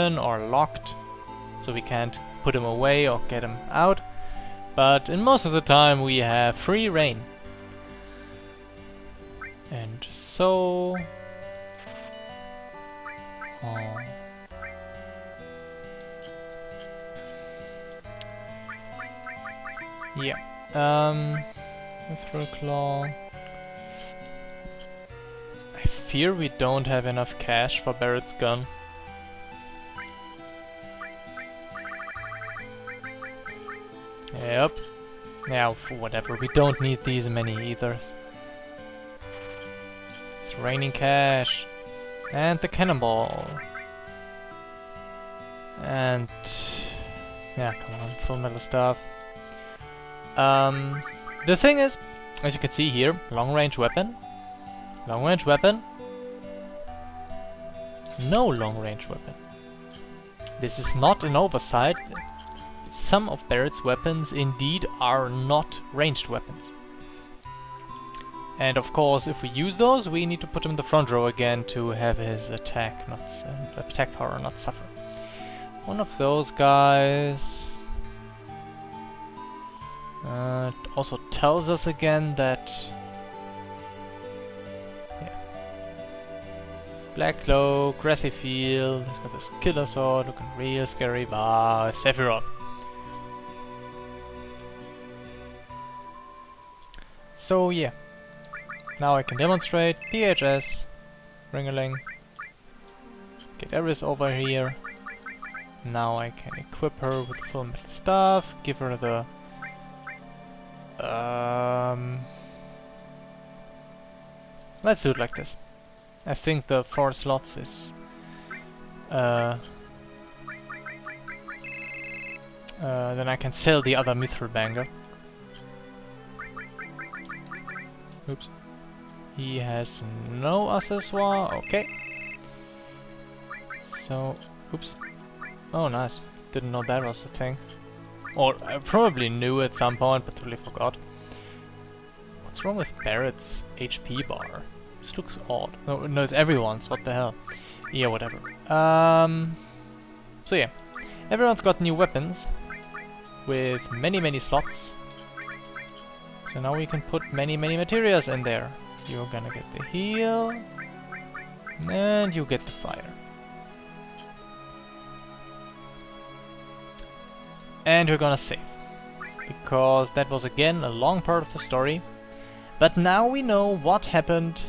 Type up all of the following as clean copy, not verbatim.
or locked, so we can't put him away or get him out. But in most of the time we have free reign. And so... Oh. Yeah. Mithril Claw. I fear we don't have enough cash for Barrett's gun. Yep. Yeah, for whatever. We don't need these many either. It's raining cash. And the cannonball. And... yeah, come on, full metal stuff. The thing is, as you can see here, long range weapon, no long range weapon. This is not an oversight. Some of Barrett's weapons indeed are not ranged weapons. And of course, if we use those, we need to put him in the front row again to have his attack power not suffer. One of those guys also tells us again that Black Cloak, Grassy Field, he's got this killer sword, looking real scary. Bah, Sephiroth. So yeah, now I can demonstrate PHS, Ringaling, get Eris over here. Now I can equip her with the full metal stuff, give her the let's do it like this. I think the 4 slots is then I can sell the other mithril banger. Oops. He has no accessoire, okay. So, oops. Oh nice, didn't know that was a thing. Or I probably knew at some point, but totally forgot. What's wrong with Barrett's HP bar? This looks odd. No, it's everyone's, what the hell. Yeah, whatever. So yeah, everyone's got new weapons with many slots. So now we can put many materials in there. You're gonna get the heal, and you get the fire. And we're gonna save, because that was again a long part of the story. But now we know what happened,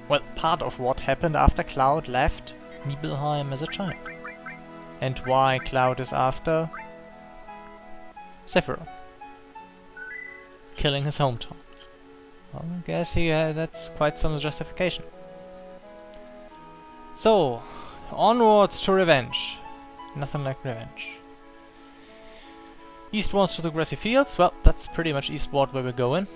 well, part of what happened after Cloud left Nibelheim as a child. And why Cloud is after Sephiroth, killing his hometown. Well, I guess that's quite some justification. So, onwards to revenge. Nothing like revenge. Eastwards to the grassy fields. Well, that's pretty much eastward where we're going.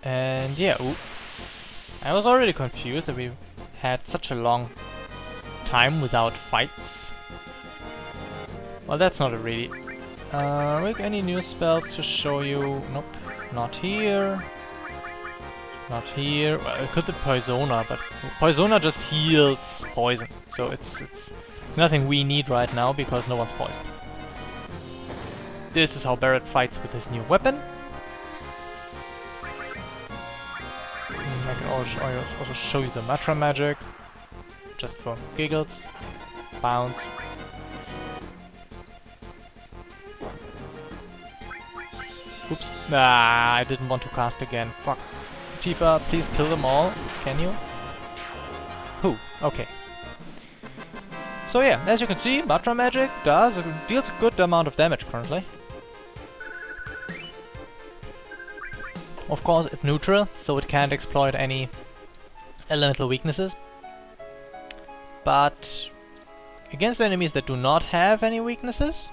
And yeah, ooh. I was already confused that we had such a long time without fights. Well, that's not a really... any new spells to show you? Nope, not here. Not here. Well, I could do Poisona, but Poisona just heals poison, so it's nothing we need right now because no one's poisoned. This is how Barrett fights with his new weapon. I can also show you the Matra magic, just for giggles. Bounce. Oops. Ah, I didn't want to cast again. Fuck. Tifa, please kill them all. Can you? Who? Okay. So yeah, as you can see, Matra magic deals a good amount of damage currently. Of course, it's neutral, so it can't exploit any elemental weaknesses. But against enemies that do not have any weaknesses,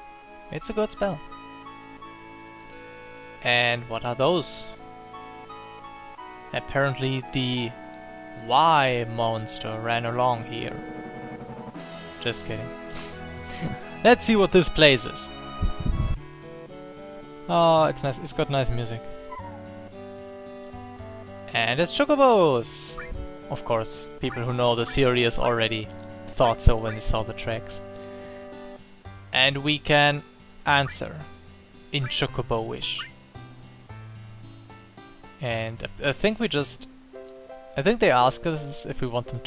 it's a good spell. And what are those? Apparently the Y monster ran along here. Just kidding. Let's see what this place is. Oh, it's nice. It's got nice music. And it's chocobos! Of course, people who know the series already thought so when they saw the tracks. And we can answer in Chocobo-ish. And I think they asked us if we want them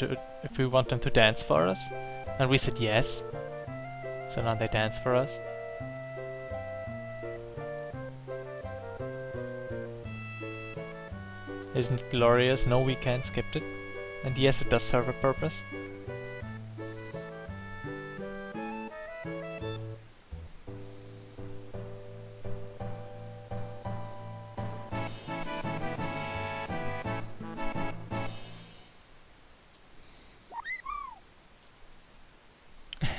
to dance for us, and we said yes. So now they dance for us. Isn't it glorious? No, we can't skip it. And yes, it does serve a purpose.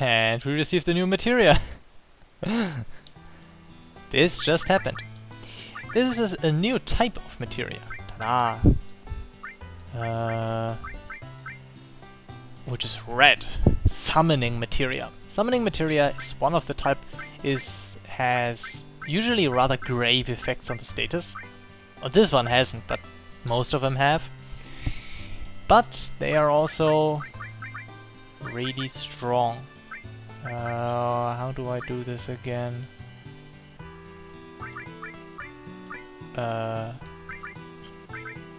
And we received a new materia. This just happened. This is a new type of materia. Ta-da! Which is red. Summoning materia. Summoning materia is one of the type has usually rather grave effects on the status. Well, this one hasn't, but most of them have. But they are also really strong. How do I do this again?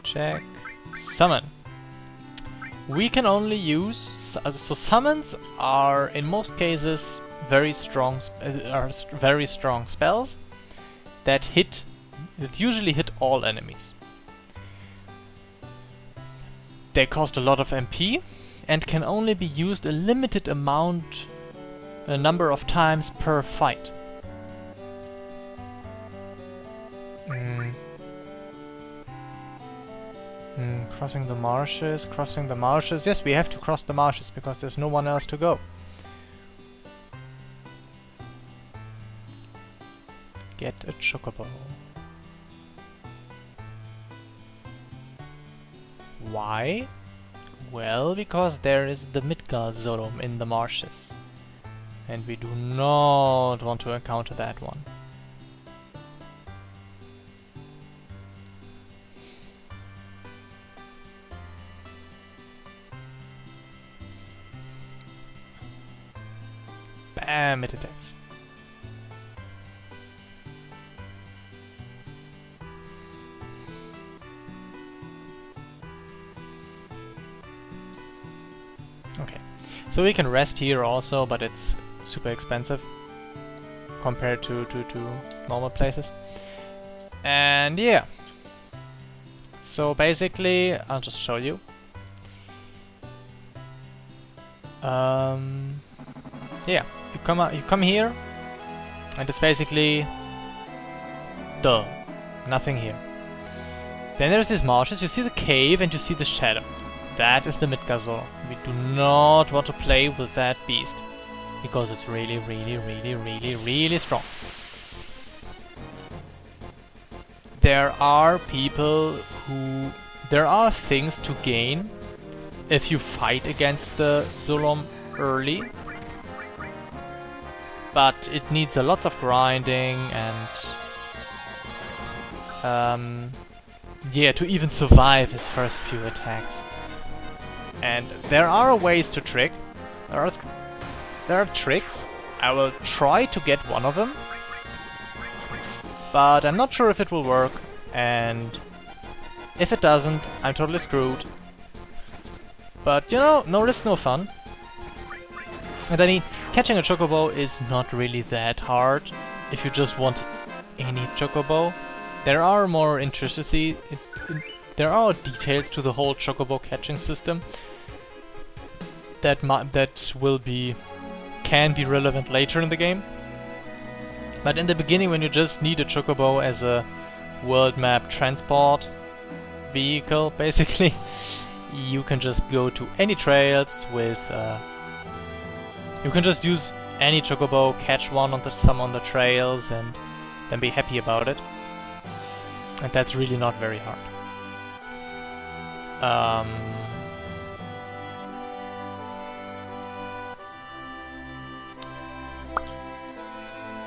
Check. Summon. We can only use... so summons are, in most cases, very strong spells that usually hit all enemies. They cost a lot of MP and can only be used a limited number of times per fight. Crossing the marshes, crossing the marshes. Yes, we have to cross the marshes because there's no one else to go. Get a chocobo. Why? Well, because there is the Midgard Zolom in the marshes. And we do not want to encounter that one. Bam, it attacks. Okay, so we can rest here also, but it's super expensive compared to normal places. And yeah, so basically, I'll just show you. Yeah, you come here, and it's basically nothing here. Then there's these marshes. You see the cave and you see the shadow. That is the Midgazor. We do not want to play with that beast because it's really, really, really, really, really strong. There are things to gain if you fight against the Zolom early. But it needs a lot of grinding and yeah, to even survive his first few attacks. And there are ways to trick. There are tricks. I will try to get one of them, but I'm not sure if it will work. And if it doesn't, I'm totally screwed. But you know, no risk, no fun. And I mean, catching a chocobo is not really that hard if you just want any chocobo. There are more intricacy, there are details to the whole chocobo catching system that can be relevant later in the game. But in the beginning, when you just need a chocobo as a world map transport vehicle, basically, you can just go to any trails with you can just use any chocobo, catch some on the trails, and then be happy about it. And that's really not very hard.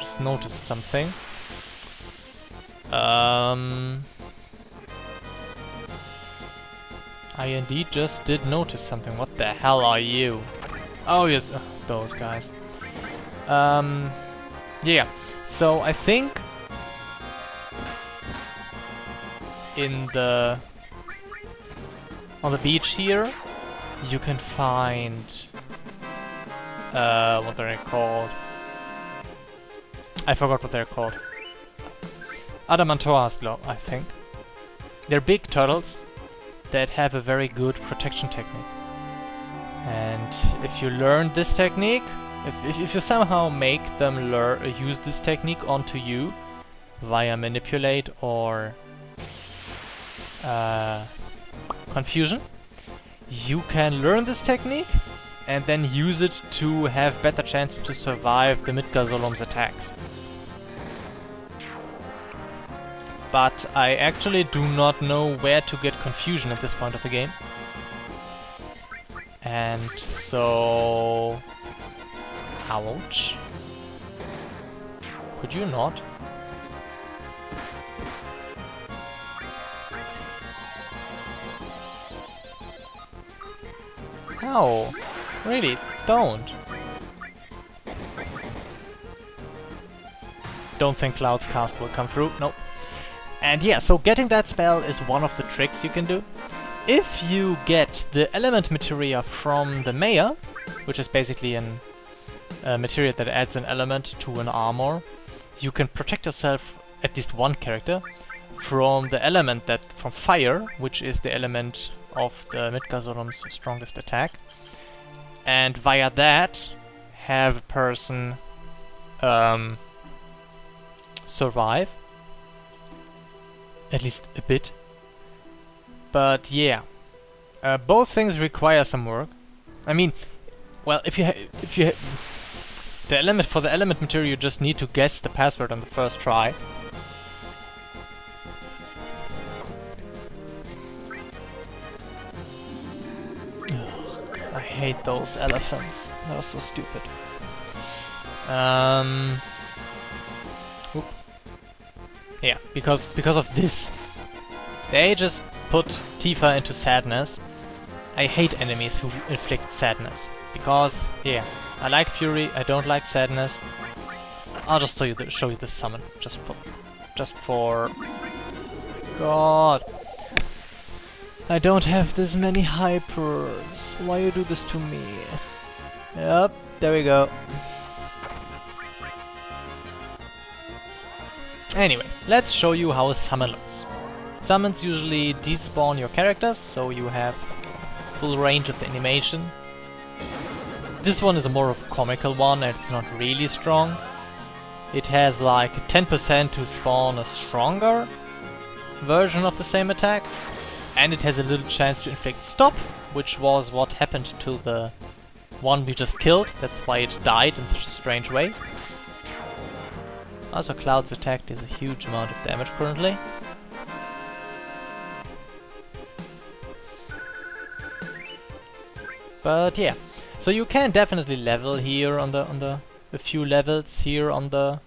Just noticed something. I indeed just did notice something. What the hell are you? Oh yes, those guys. Yeah, so I think on the beach here you can find what are they called? I forgot what they're called. Adamantoise glow, I think. They're big turtles that have a very good protection technique. And if you learn this technique, if you somehow make them use this technique onto you via manipulate or confusion, you can learn this technique and then use it to have better chances to survive the Midgardsorm's attacks. But I actually do not know where to get confusion at this point of the game. And so... ouch. Could you not? Ow! Really, don't! Don't think Cloud's cast will come through, nope. And yeah, so getting that spell is one of the tricks you can do. If you get the element materia from the Mayor, which is basically a materia that adds an element to an armor, you can protect yourself, at least one character, from the element from fire, which is the element of the Midgardsorm's strongest attack. And via that, have a person survive. At least a bit. But yeah, both things require some work. I mean, well, if you the element material, you just need to guess the password on the first try. Ugh, I hate those elephants. They're so stupid. Oop. Yeah, because of this. They just put Tifa into sadness. I hate enemies who inflict sadness. Because, yeah, I like Fury, I don't like sadness. I'll just show you the summon. Just for... God. I don't have this many hypers. Why you do this to me? Yep, there we go. Anyway, let's show you how a summon looks. Summons usually despawn your characters, so you have full range of the animation. This one is a more of a comical one, and it's not really strong. It has like 10% to spawn a stronger version of the same attack, and it has a little chance to inflict stop, which was what happened to the one we just killed. That's why it died in such a strange way. Also, Cloud's attack does a huge amount of damage currently. But yeah, so you can definitely level here on the a few levels here on the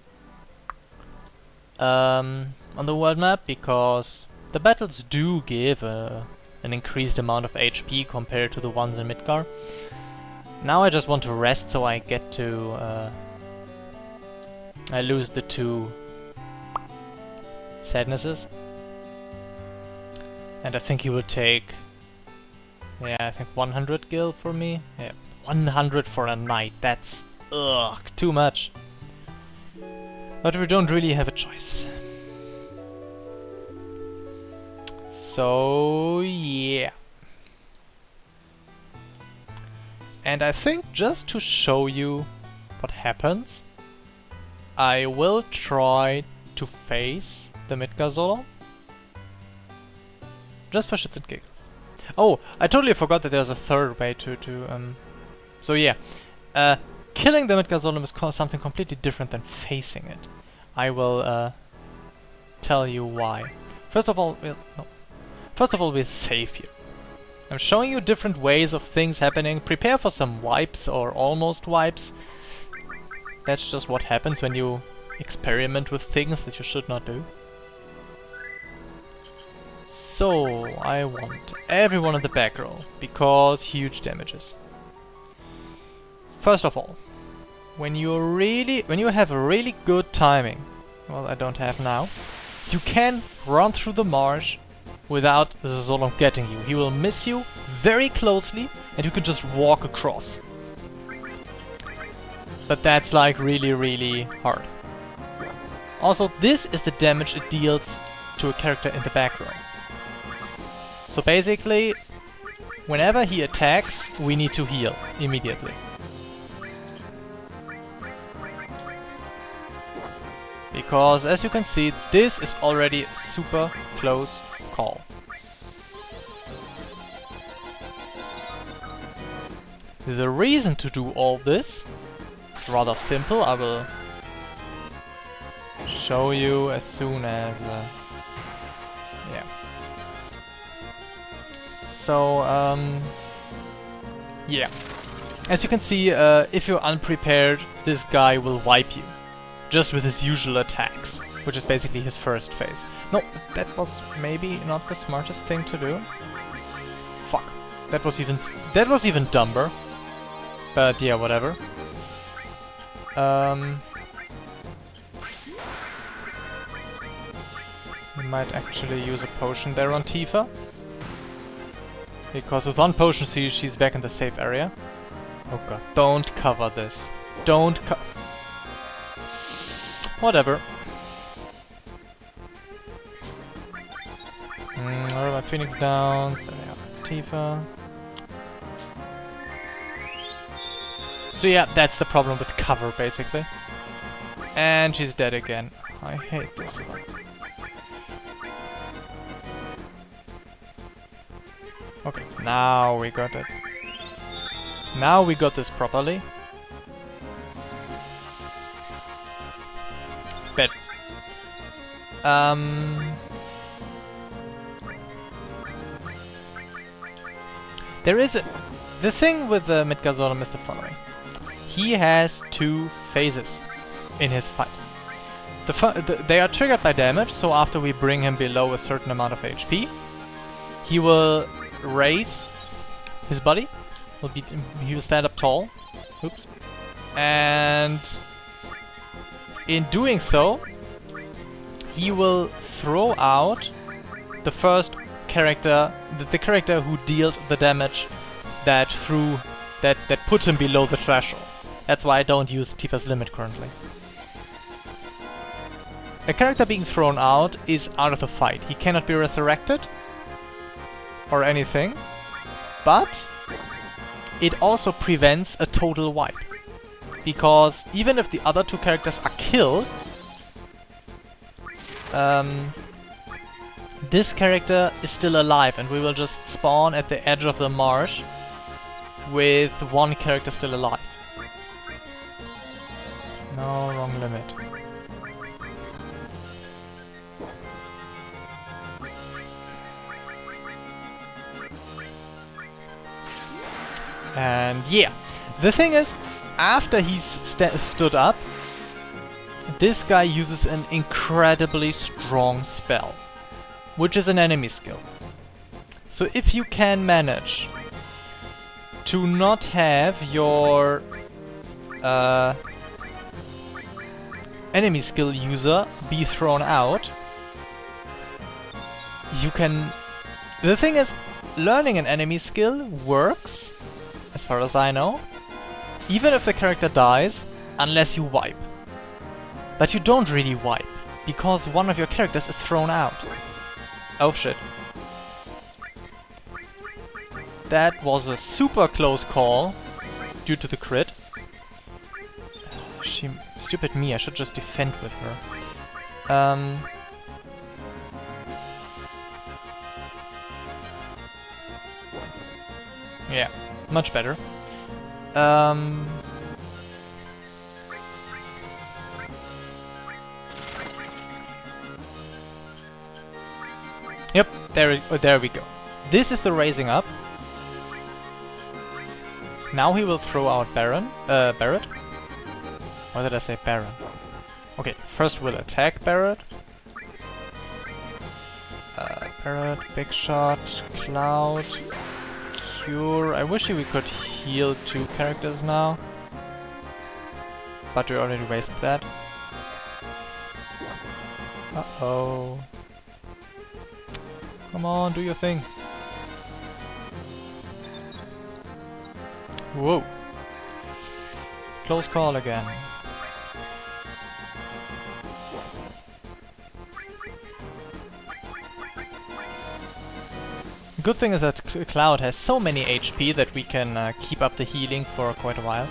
world map, because the battles do give an increased amount of HP compared to the ones in Midgar. Now I just want to rest, so I get to I lose the 2 sadnesses, and I think he will take, yeah, I think 100 gil for me. Yeah, 100 for a night. That's too much. But we don't really have a choice. So yeah. And I think just to show you what happens, I will try to face the Midgardsorm. Just for shits and giggles. Oh, I totally forgot that there's a third way so yeah. Killing the Midgardsorm is something completely different than facing it. I will tell you why. First of all, we're safe here. I'm showing you different ways of things happening. Prepare for some wipes or almost wipes. That's just what happens when you experiment with things that you should not do. So, I want everyone in the back row, because huge damages. First of all, when you have a really good timing, well, I don't have now, you can run through the marsh without the Zolom getting you. He will miss you very closely and you can just walk across. But that's like really hard. Also, this is the damage it deals to a character in the back row. So basically, whenever he attacks, we need to heal immediately. Because, as you can see, this is already a super close call. The reason to do all this is rather simple. I will show you as soon as... yeah. So, yeah. As you can see, if you're unprepared, this guy will wipe you. Just with his usual attacks, which is basically his first phase. No, that was maybe not the smartest thing to do. Fuck. That was even dumber. But yeah, whatever. We might actually use a potion there on Tifa. Because with one potion she's back in the safe area. Oh god, don't cover this. Don't whatever. Alright, my Phoenix down. There we have Tifa. So yeah, that's the problem with cover, basically. And she's dead again. I hate this one. Okay, now we got it. Now we got this properly. Better. There is the thing with the Midgard Zolom is the following. He has two phases in his fight. They are triggered by damage, so after we bring him below a certain amount of HP, he will raise his body. He will stand up tall. Oops. And in doing so, he will throw out the first character, the character who dealt the damage that put him below the threshold. That's why I don't use Tifa's limit currently. A character being thrown out is out of the fight. He cannot be resurrected or anything, but it also prevents a total wipe. Because even if the other two characters are killed, this character is still alive and we will just spawn at the edge of the marsh with one character still alive. No, wrong limit. And yeah, the thing is, after he's stood up, this guy uses an incredibly strong spell, which is an enemy skill. So if you can manage to not have your enemy skill user be thrown out, you can... The thing is, learning an enemy skill works, as far as I know, even if the character dies, unless you wipe. But you don't really wipe, because one of your characters is thrown out. Oh shit. That was a super close call, due to the crit. Stupid me, I should just defend with her. Yeah, much better. Yep, there we go. This is the raising up. Now he will throw out Barret. Why did I say Baron? Okay, first we'll attack Barret. Barret, Big Shot, Cloud, Cure. I wish we could heal 2 characters now. But we already wasted that. Uh-oh. Come on, do your thing. Whoa. Close call again. Good thing is that Cloud has so many HP that we can keep up the healing for quite a while.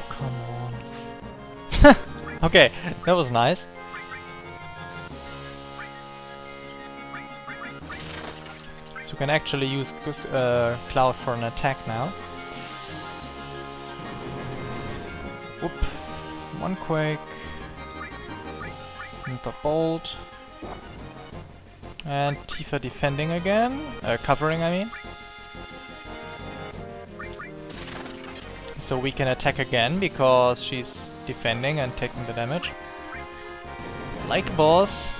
Come on. Okay, that was nice. So we can actually use Cloud for an attack now. Whoop. One Quake. And the Bolt. And Tifa defending again. Covering, I mean. So we can attack again because she's defending and taking the damage. Like a boss.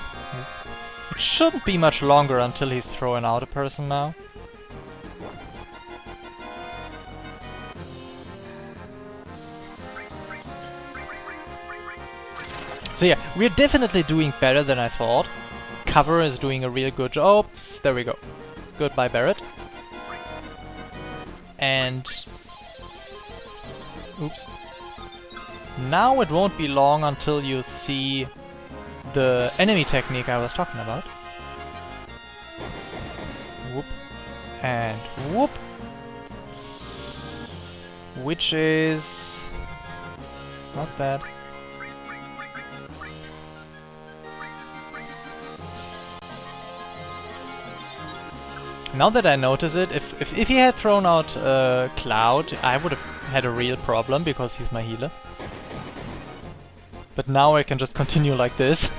It shouldn't be much longer until he's throwing out a person now. So yeah, we're definitely doing better than I thought. Cover is doing a real good job. Oops, there we go. Goodbye, Barret. And... oops. Now it won't be long until you see the enemy technique I was talking about. Whoop. And whoop. Which is... not bad. Now that I notice it, if he had thrown out Cloud, I would have had a real problem because he's my healer. But now I can just continue like this.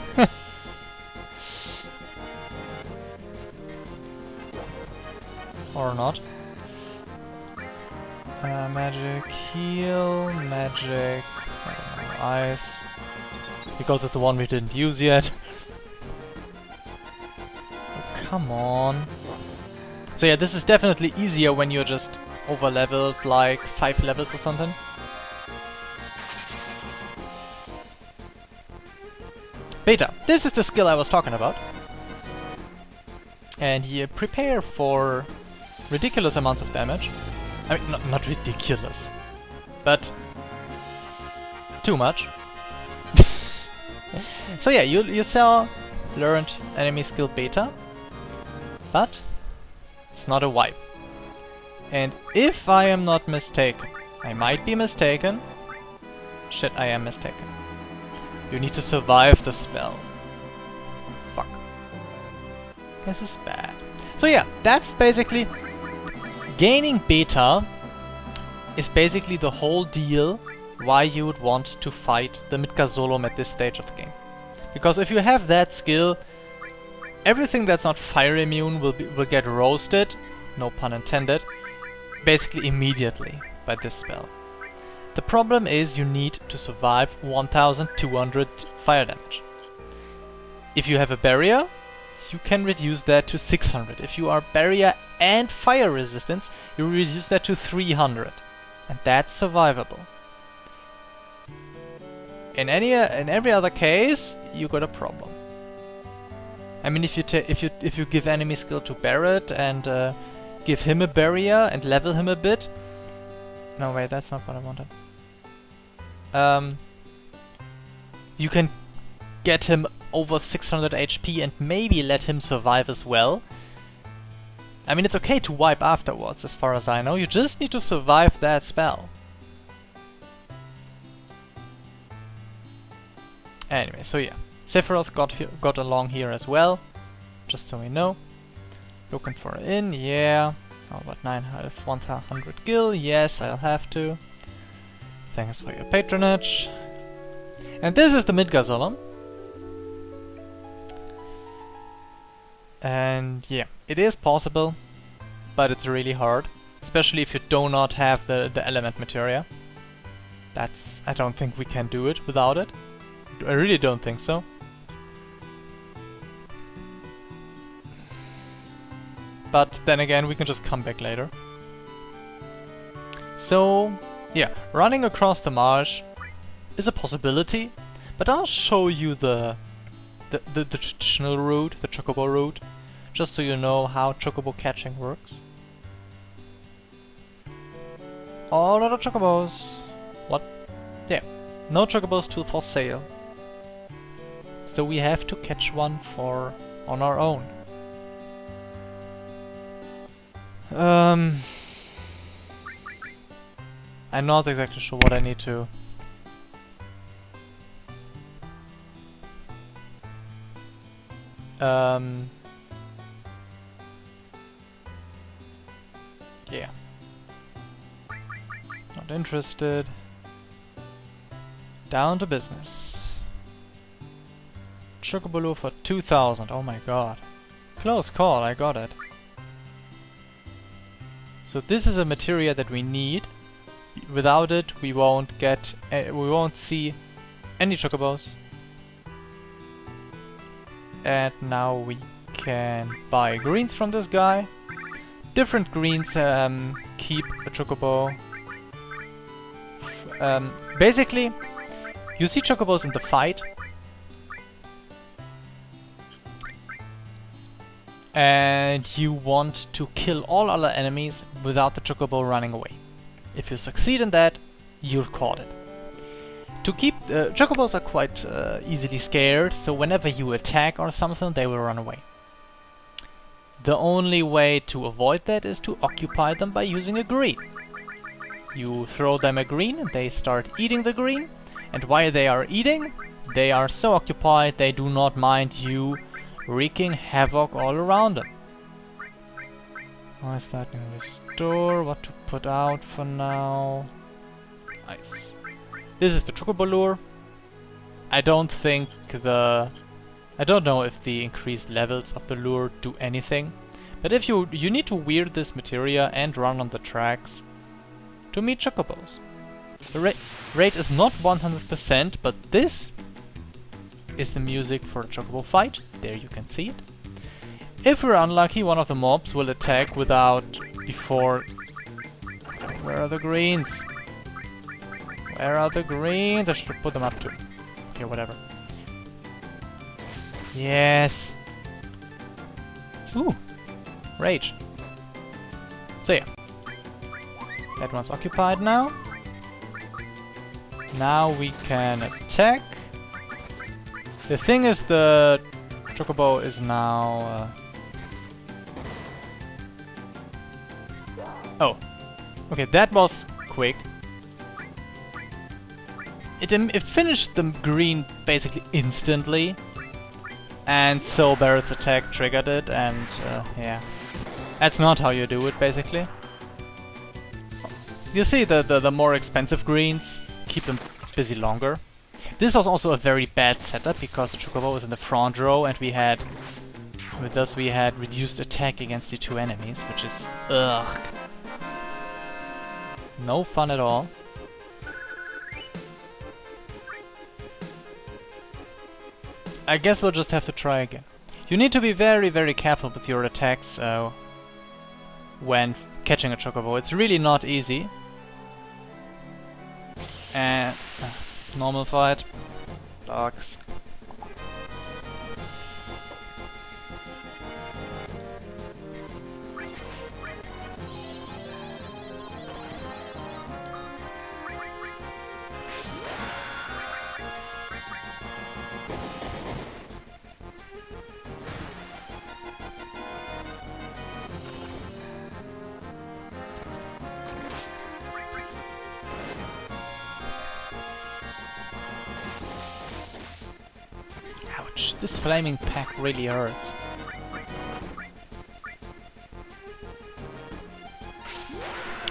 Or not. Magic heal, magic ice. Because it's the one we didn't use yet. Oh, come on. So yeah, this is definitely easier when you're just over-leveled, like 5 levels or something. Beta. This is the skill I was talking about. And you prepare for ridiculous amounts of damage. I mean, not ridiculous, but too much. So yeah, you saw learned enemy skill beta, but it's not a wipe. And if I am not mistaken, I might be mistaken. Shit, I am mistaken. You need to survive the spell. Fuck. This is bad. So yeah, that's basically... gaining beta is basically the whole deal why you would want to fight the Midgar Zolom at this stage of the game. Because if you have that skill, everything that's not fire immune will get roasted, no pun intended, basically immediately by this spell. The problem is you need to survive 1200 fire damage. If you have a barrier, you can reduce that to 600. If you are barrier and fire resistance, you reduce that to 300. And that's survivable. In every other case, you got a problem. I mean, if you give enemy skill to Barret and give him a barrier and level him a bit. No, wait, that's not what I wanted. You can get him over 600 HP and maybe let him survive as well. I mean, it's okay to wipe afterwards, as far as I know. You just need to survive that spell. Anyway, so yeah. Sephiroth got along here as well, just so we know. Looking for an inn, yeah. Oh, about 900, 100 gil, yes, I'll have to. Thanks for your patronage. And this is the Midgar Zolom. And yeah, it is possible, but it's really hard. Especially if you do not have the element materia. I don't think we can do it without it. I really don't think so. But then again, we can just come back later. So, yeah, running across the marsh is a possibility, but I'll show you the traditional route, the chocobo route, just so you know how chocobo catching works. All of the chocobos. What? Yeah, no chocobos for sale. So we have to catch one on our own. I'm not exactly sure what I need to. Yeah. Not interested. Down to business. Chocobo for 2000. Oh my god. Close call, I got it. So this is a materia that we need. Without it, we won't see any chocobos. And now we can buy greens from this guy. Different greens keep a chocobo. Basically, you see chocobos in the fight. And you want to kill all other enemies without the chocobo running away. If you succeed in that, you'll caught it. To keep chocobos are quite easily scared, so whenever you attack or something, they will run away. The only way to avoid that is to occupy them by using a green. You throw them a green, and they start eating the green, and while they are eating, they are so occupied they do not mind you wreaking havoc all around them. Nice lightning restore, what to put out for now. Nice. This is the chocobo lure. I don't know if the increased levels of the lure do anything, but if you need to weird this materia and run on the tracks to meet chocobos. The rate is not 100%, but this is the music for a chocobo fight. There you can see it. If we're unlucky, one of the mobs will attack before... Where are the greens? Where are the greens? I should have put them up too. Okay, whatever. Yes! Ooh! Rage. So yeah. That one's occupied now. Now we can attack. The thing is, the chocobo is now... Oh. Okay, that was quick. It finished the green basically instantly. And so Barrett's attack triggered it, and yeah. That's not how you do it, basically. You see, the more expensive greens keep them busy longer. This was also a very bad setup, because the chocobo was in the front row, and with us we had reduced attack against the two enemies, which is ugh. No fun at all. I guess we'll just have to try again. You need to be very, very careful with your attacks when catching a chocobo. It's really not easy. And normal fight. Dogs. Ouch, this flaming pack really hurts.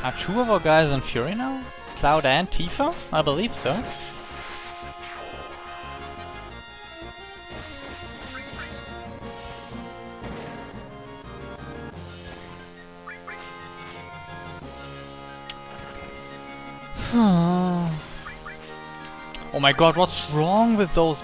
Are two of our guys on Fury now? Cloud and Tifa? I believe so. Oh my god, what's wrong with those